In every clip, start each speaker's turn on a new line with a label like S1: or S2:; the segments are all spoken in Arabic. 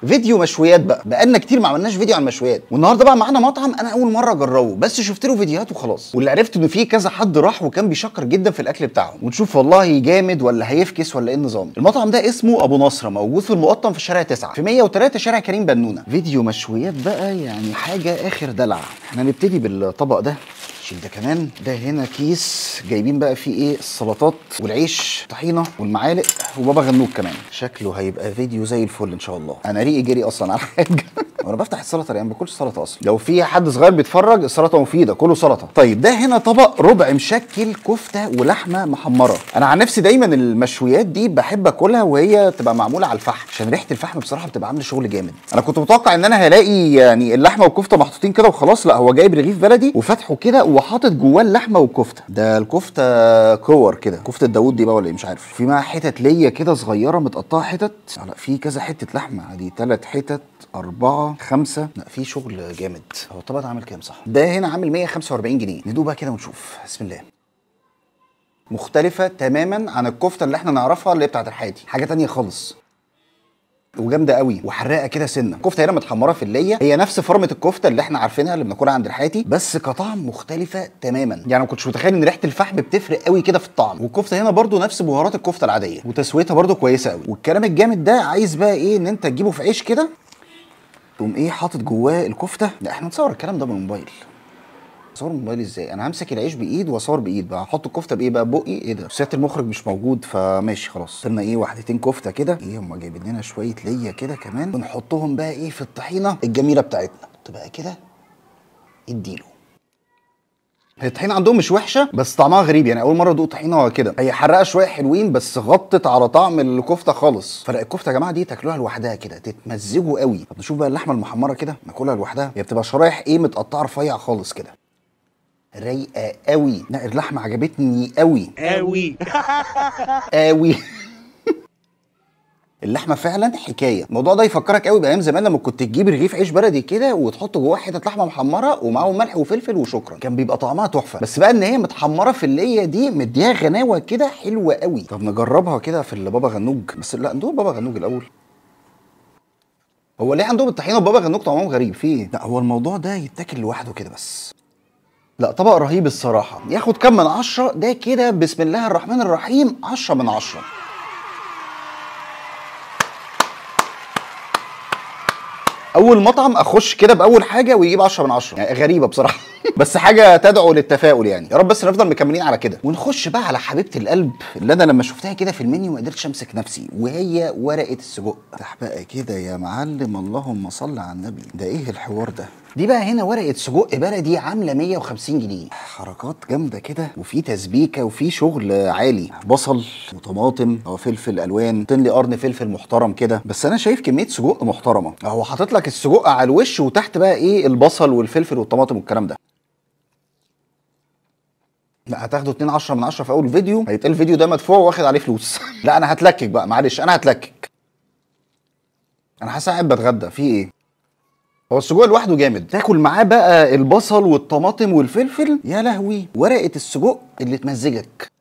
S1: فيديو مشويات بقى، بقالنا كتير ما عملناش فيديو عن المشويات، والنهارده بقى معانا مطعم انا اول مره اجربه، بس شفت له فيديوهات وخلاص، واللي عرفت انه فيه كذا حد راح وكان بيشكر جدا في الاكل بتاعه، ونشوف والله جامد ولا هيفكس ولا ايه النظام. المطعم ده اسمه ابو نصره، موجود في المقطم في شارع 9 في 103 شارع كريم بنونه. فيديو مشويات بقى يعني حاجه اخر دلع. احنا هنبتدي بالطبق ده، شيل ده كمان. ده هنا كيس جايبين بقى فيه ايه، السلطات والعيش طحينه والمعالق وبابا غنوج كمان. شكله هيبقى فيديو زي الفل ان شاء الله. انا ريقي جري اصلا على حاجه وانا بفتح السلطه يعني ما باكلش سلطه اصلا. لو في حد صغير بيتفرج السلطه مفيده، كله سلطه. طيب ده هنا طبق ربع مشكل كفته ولحمه محمره. انا عن نفسي دايما المشويات دي بحب اكلها وهي تبقى معموله على الفحم، عشان ريحه الفحم بصراحه بتبقى عامله شغل جامد. انا كنت متوقع ان انا هلاقي يعني اللحمه والكفته محطوطين كده وخلاص، لا هو جايب رغيف بلدي وفتحه كده وحاطط جواه اللحمه والكفته. ده الكفته كور كده، كفته داوود دي بقى ولا ايه مش عارف. في معاها حتت ليا كده صغيره متقطعه حتت، لا في كذا حته لحمه، دي 3 حتت 4 5، لا في شغل جامد. هو الطبق ده عامل كام صح؟ ده هنا عامل 145 جنيه. ندوق بقى كده ونشوف. بسم الله. مختلفه تماما عن الكفته اللي احنا نعرفها اللي هي بتاعت الحاتي، حاجه تانية خالص وجامده قوي وحراقه كده سنه. الكفته هنا متحمره في الليه، هي نفس فرمه الكفته اللي احنا عارفينها اللي بناكلها عند الحاتي، بس كطعم مختلفه تماما. يعني ما كنتش متخيل ان ريحه الفحم بتفرق قوي كده في الطعم. والكفته هنا برده نفس بهارات الكفته العاديه، وتسويتها برده كويسه قوي. والكلام الجامد ده عايز بقى ايه، ان انت تجيبه في عيش كده تقوم ايه حاطط جواه الكفته. لا احنا نصور الكلام ده بالموبايل. اصور الموبايل ازاي؟ انا همسك العيش بايد واصور بايد بقى، هحط الكفته بايه بقى؟ بقي ايه ده؟ سياده المخرج مش موجود فماشي خلاص. قلنا ايه، واحدتين كفته كده، ايه هم جايبين لنا شويه ليا كده كمان، ونحطهم بقى ايه في الطحينه الجميله بتاعتنا تبقى كده. اديله. هي الطحينه عندهم مش وحشه بس طعمها غريب، يعني اول مره ادوق طحينه كده. هي حرقه شويه حلوين بس غطت على طعم الكفته خالص. فرق الكفته يا جماعه دي تاكلوها لوحدها كده تتمزجوا قوي. طب نشوف بقى اللحمه المحمره كده ناكلها لوحدها، هي بتبقى شرايح ايه متقطعه رفيع خالص كده، رايقه قوي. لا اللحمه عجبتني قوي
S2: قوي
S1: قوي اللحمه فعلا حكايه. الموضوع ده يفكرك قوي بايام زمان لما كنت تجيب رغيف عيش بلدي كده وتحط جواه حته لحمه محمره ومعاهم ملح وفلفل وشكرا، كان بيبقى طعمها تحفه. بس بقى ان هي متحمره في الليه دي مديها غناوه كده حلوه قوي. طب نجربها كده في البابا غنوج، بس لا ندوق بابا غنوج الاول. هو ليه عندهم الطحينه وبابا غنوج طعمهم غريب فيه؟ لا هو الموضوع ده يتاكل لوحده كده بس. لا طبق رهيب الصراحه، ياخد كام من 10 ده كده؟ بسم الله الرحمن الرحيم 10 من 10. اول مطعم اخش كده باول حاجه ويجيب 10 من 10، يعني غريبه بصراحه بس حاجه تدعو للتفاؤل يعني. يا رب بس نفضل مكملين على كده. ونخش بقى على حبيبه القلب اللي انا لما شفتها كده في المنيو ما قدرتش امسك نفسي، وهي ورقه السجق. افتح بقى كده يا معلم، اللهم صل على النبي. ده ايه الحوار ده؟ دي بقى هنا ورقه سجق بلدي عامله 150 جنيه. حركات جامده كده وفي تسبيكه وفي شغل عالي. بصل وطماطم وفلفل الوان، حاطين لي قرن فلفل محترم كده. بس انا شايف كميه سجق محترمه. هو حاطط لك السجق على الوش وتحت بقى ايه البصل والفلفل والطماطم والكلام ده. لا هتاخدوا 2 10 من 10 في اول فيديو، هيتقال الفيديو ده مدفوع واخد عليه فلوس لا انا هتلكك بقى، معلش انا هتلكك. انا حاسس قاعد بتغدى في ايه. هو السجق لوحده جامد، تاكل معاه بقى البصل والطماطم والفلفل، يا لهوي ورقه السجق اللي تمزجك.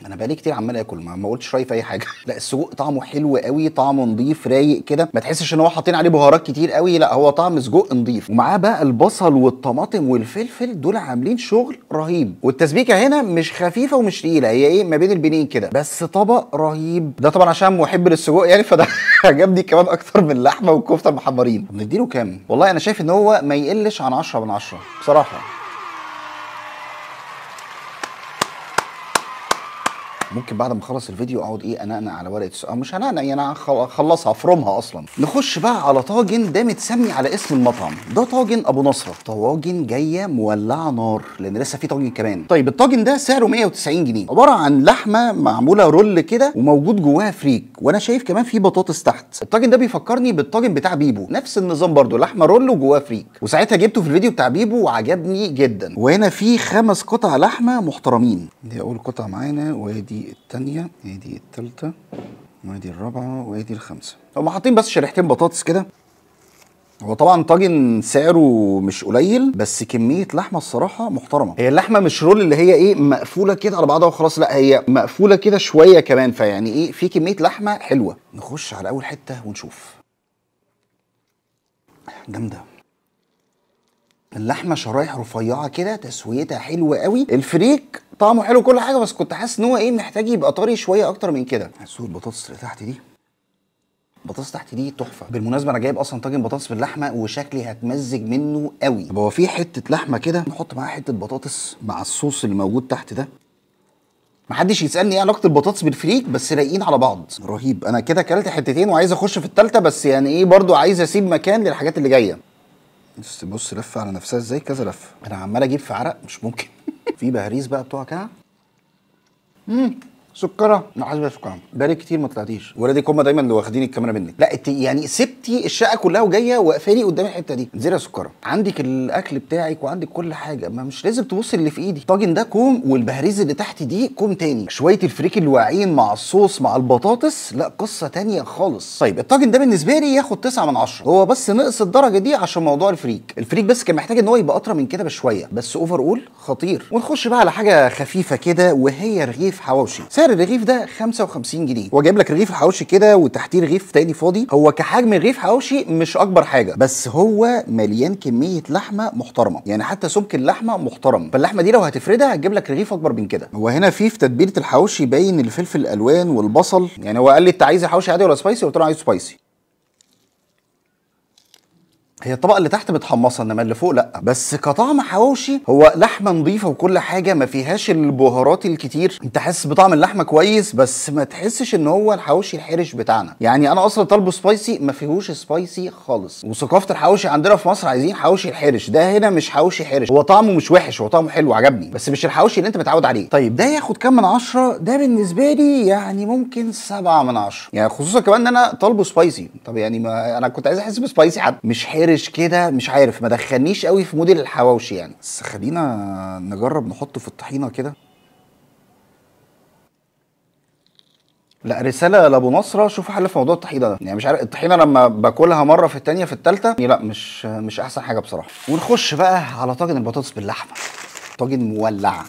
S1: انا بقالي كتير عمال اكل ما قلتش رايي في اي حاجه لا السجق طعمه حلو قوي، طعمه نضيف رايق كده، ما تحسش ان هو حاطين عليه بهارات كتير قوي، لا هو طعم سجق نضيف. ومعاه بقى البصل والطماطم والفلفل دول عاملين شغل رهيب. والتسبيكه هنا مش خفيفه ومش تقيله، هي ايه ما بين البنين كده، بس طبق رهيب. ده طبعا عشان محب للسجق يعني فده عجبني كمان اكتر من اللحمه والكفته المحمرين. بنديله كام؟ والله انا شايف ان هو ما يقلش عن 10 من 10 بصراحه. ممكن بعد ما اخلص الفيديو اقعد ايه انقنق على ورقه السجق، مش هنقنق يعني انا هخلصها افرمها اصلا. نخش بقى على طاجن ده متسمي على اسم المطعم، ده طاجن ابو نصره. طواجن جايه مولعه نار لان لسه في طاجن كمان. طيب الطاجن ده سعره 190 جنيه، عباره عن لحمه معموله رول كده وموجود جواها فريك، وانا شايف كمان في بطاطس تحت. الطاجن ده بيفكرني بالطاجن بتاع بيبو، نفس النظام برده، لحمه رول وجواها فريك، وساعتها جبته في الفيديو بتاع بيبو وعجبني جدا. وهنا في 5 قطع لحمه محترمين. دي اول قطعه معانا، وادي التانية، ادي التالتة، وادي الرابعة، وادي الخامسة. هم حاطين بس شريحتين بطاطس كده هو طبعا طاجن سعره مش قليل، بس كميه لحمه الصراحه محترمه. هي اللحمه مش رول اللي هي ايه مقفوله كده على بعضها وخلاص، لا هي مقفوله كده شويه كمان، فيعني ايه في كميه لحمه حلوه. نخش على اول حته ونشوف. جامده اللحمه، شرايح رفيعه كده، تسويتها حلوه قوي. الفريك طعمه حلو كل حاجه، بس كنت حاسس ان هو ايه محتاج يبقى طري شويه اكتر من كده. هسوي البطاطس اللي تحت دي، البطاطس تحت دي تحفه. بالمناسبه انا جايب اصلا طاجن بطاطس باللحمه وشكلي هتمزج منه قوي. طب هو في حته لحمه كده، نحط معاها حته بطاطس مع الصوص اللي موجود تحت ده. محدش يسالني ايه علاقه البطاطس بالفريك، بس لايقين على بعض رهيب. انا كده اكلت حتتين وعايز اخش في الثالثه، بس يعني ايه برضو عايز اسيب مكان للحاجات اللي جايه. بص لفه على نفسها ازاي، كذا لفه. انا عمال اجيب في عرق مش ممكن. في بهاريز بقى بتوع كده. سكره، انا حاسس سكره. بقالي كتير ما طلعتيش، ولادك هم دايما اللي واخدين الكاميرا منك. لا انت يعني سبتي الشقه كلها وجايه واقفه لي قدام الحته دي. انزلي يا سكره، عندك الاكل بتاعك وعندك كل حاجه، ما مش لازم تبصي اللي في ايدي. الطاجن ده كوم، والبهاريز اللي تحت دي كوم تاني. شويه الفريك اللي واقعين مع الصوص مع البطاطس، لا قصه تانيه خالص. طيب الطاجن ده بالنسبه لي ياخد 9 من 10. هو بس نقص الدرجه دي عشان موضوع الفريك بس كان محتاج ان هو يبقى اطرى من كده بشويه، بس اوفر اول خطير. ونخش بقى على حاجه خفيفه كده، وهي رغيف حواوشي. سعر الرغيف ده 55 جنيه. هو جايب لك رغيف الحواوشي كده وتحتيه رغيف تاني فاضي. هو كحجم رغيف حواوشي مش اكبر حاجه، بس هو مليان كميه لحمه محترمه، يعني حتى سمك اللحمه محترم. فاللحمه دي لو هتفردها هتجيب لك رغيف اكبر من كده. هو هنا في تتبيله الحواوشي باين الفلفل الالوان والبصل. يعني هو قال لي انت عايز حواوشي عادي ولا سبايسي؟ قلت له عايز سبايسي. هي الطبقه اللي تحت متحمصه، انما اللي فوق لا. بس كطعم حواوشي هو لحمه نظيفه وكل حاجه، ما فيهاش البهارات الكتير. انت حاسس بطعم اللحمه كويس، بس ما تحسش ان هو الحواوشي الحرش بتاعنا. يعني انا اصلا طالبه سبايسي، ما فيهوش سبايسي خالص. وثقافه الحواوشي عندنا في مصر عايزين حواوشي الحرش، ده هنا مش حواوشي حرش. هو طعمه مش وحش، هو طعمه حلو عجبني، بس مش الحواوشي اللي انت متعود عليه. طيب ده ياخد كام من 10؟ ده بالنسبه لي يعني ممكن 7 من 10، يعني خصوصا كمان ان انا طالبه سبايسي. طب يعني ما انا كنت عايز احس بسبايسي حد مش حرش كده، مش عارف، ما دخلنيش قوي في موديل الحواوشي يعني. بس خلينا نجرب نحطه في الطحينه كده. لا رساله لابو نصره، شوفوا حل في موضوع الطحينه ده. يعني مش عارف الطحينه لما باكلها مره في الثانيه في الثالثه لا مش احسن حاجه بصراحه. ونخش بقى على طاجن البطاطس باللحمه، طاجن مولع.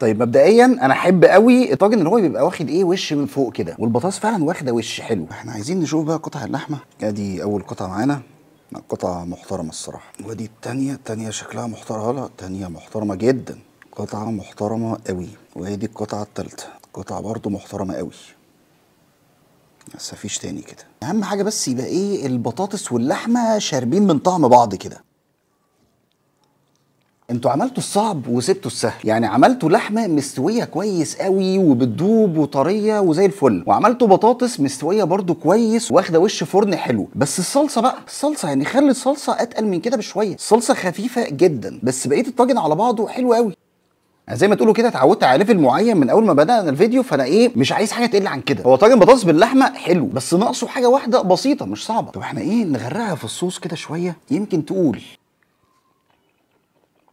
S1: طيب مبدئيا انا احب قوي الطاجن اللي هو بيبقى واخد ايه وش من فوق كده، والبطاطس فعلا واخده وش حلو. احنا عايزين نشوف بقى قطع اللحمه. ادي اول قطعه معانا، قطعه محترمه الصراحه. ودي التانيه شكلها محترمه، لا التانيه محترمه جدا، قطعه محترمه قوي. وادي القطعه التالته، قطعه برضو محترمه قوي. بس مفيش تاني كده. اهم حاجه بس يبقى ايه البطاطس واللحمه شاربين من طعم بعض كده. انتوا عملتوا الصعب وسبتوا السهل. يعني عملتوا لحمه مستويه كويس قوي وبتدوب وطريه وزي الفل، وعملتوا بطاطس مستويه برضو كويس واخده وش فرن حلو. بس الصلصه بقى، الصلصه يعني خلي الصلصه اتقل من كده بشويه. الصلصه خفيفه جدا، بس بقيه الطاجن على بعضه حلو قوي. زي ما تقولوا كده اتعودت على ليفل معين من اول ما بدانا الفيديو، فانا ايه مش عايز حاجه تقل عن كده. هو طاجن بطاطس باللحمه حلو، بس ناقصه حاجه واحده بسيطه مش صعبه. طب احنا ايه نغرقها في الصوص كده شويه، يمكن تقول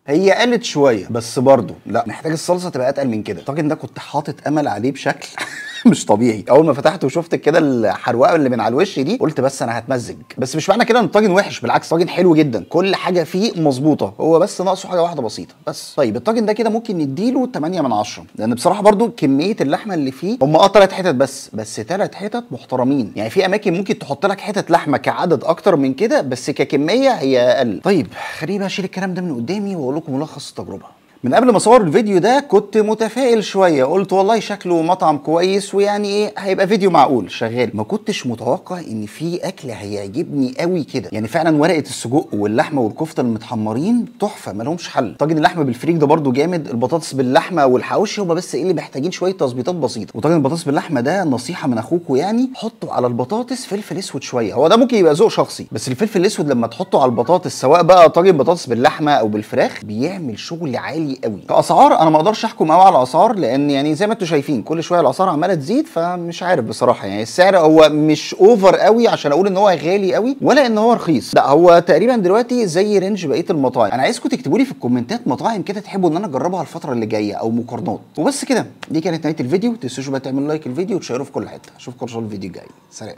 S1: هي قلت شويه، بس برضه لا محتاج الصلصه تبقى اتقل من كده. الطاجن ده كنت حاطط امل عليه بشكل مش طبيعي. اول ما فتحته وشفت كده الحروقه اللي من على الوش دي، قلت بس انا هتمزج. بس مش معنى كده ان الطاجن وحش، بالعكس طاجن حلو جدا، كل حاجه فيه مظبوطه، هو بس ناقصه حاجه واحده بسيطه بس. طيب الطاجن ده كده ممكن نديله 8 من 10، لان بصراحه برضو كميه اللحمه اللي فيه هم 3 حتت بس 3 حتت محترمين. يعني في اماكن ممكن تحط لك حتت لحمه كعدد اكتر من كده، بس ككميه هي اقل. طيب خليني بقى اشيل الكلام ده من قدامي واقول لكم ملخص التجربه. من قبل ما اصور الفيديو ده كنت متفائل شويه، قلت والله شكله مطعم كويس ويعني ايه هيبقى فيديو معقول شغال. ما كنتش متوقع ان في اكل هيعجبني قوي كده. يعني فعلا ورقه السجق واللحمه والكفته المتحمرين تحفه ما لهمش حل. طاجن اللحمه بالفريك ده برده جامد. البطاطس باللحمه والحواوشي هما بس ايه اللي محتاجين شويه تظبيطات بسيطه. وطاجن البطاطس باللحمه ده نصيحه من اخوكم، يعني حطوا على البطاطس فلفل اسود شويه. هو ده ممكن يبقى ذوق شخصي، بس الفلفل الاسود لما تحطه على البطاطس سواء بقى طاجن بطاطس باللحمه او بالفراخ بيعمل شغل عالي قوي. كاسعار انا ما اقدرش احكم قوي على الاسعار، لان يعني زي ما انتم شايفين كل شويه الاسعار عماله تزيد، فمش عارف بصراحه. يعني السعر هو مش اوفر قوي عشان اقول ان هو غالي قوي ولا ان هو رخيص، لا هو تقريبا دلوقتي زي رينج بقيه المطاعم. انا عايزكم تكتبوا لي في الكومنتات مطاعم كده تحبوا ان انا اجربها الفتره اللي جايه او مقارنات. وبس كده، دي كانت نهايه الفيديو. ما تنسوش بقى تعملوا لايك الفيديو وتشيروه في كل حته. اشوفكم ان شاء الله الفيديو الجاي. سلام.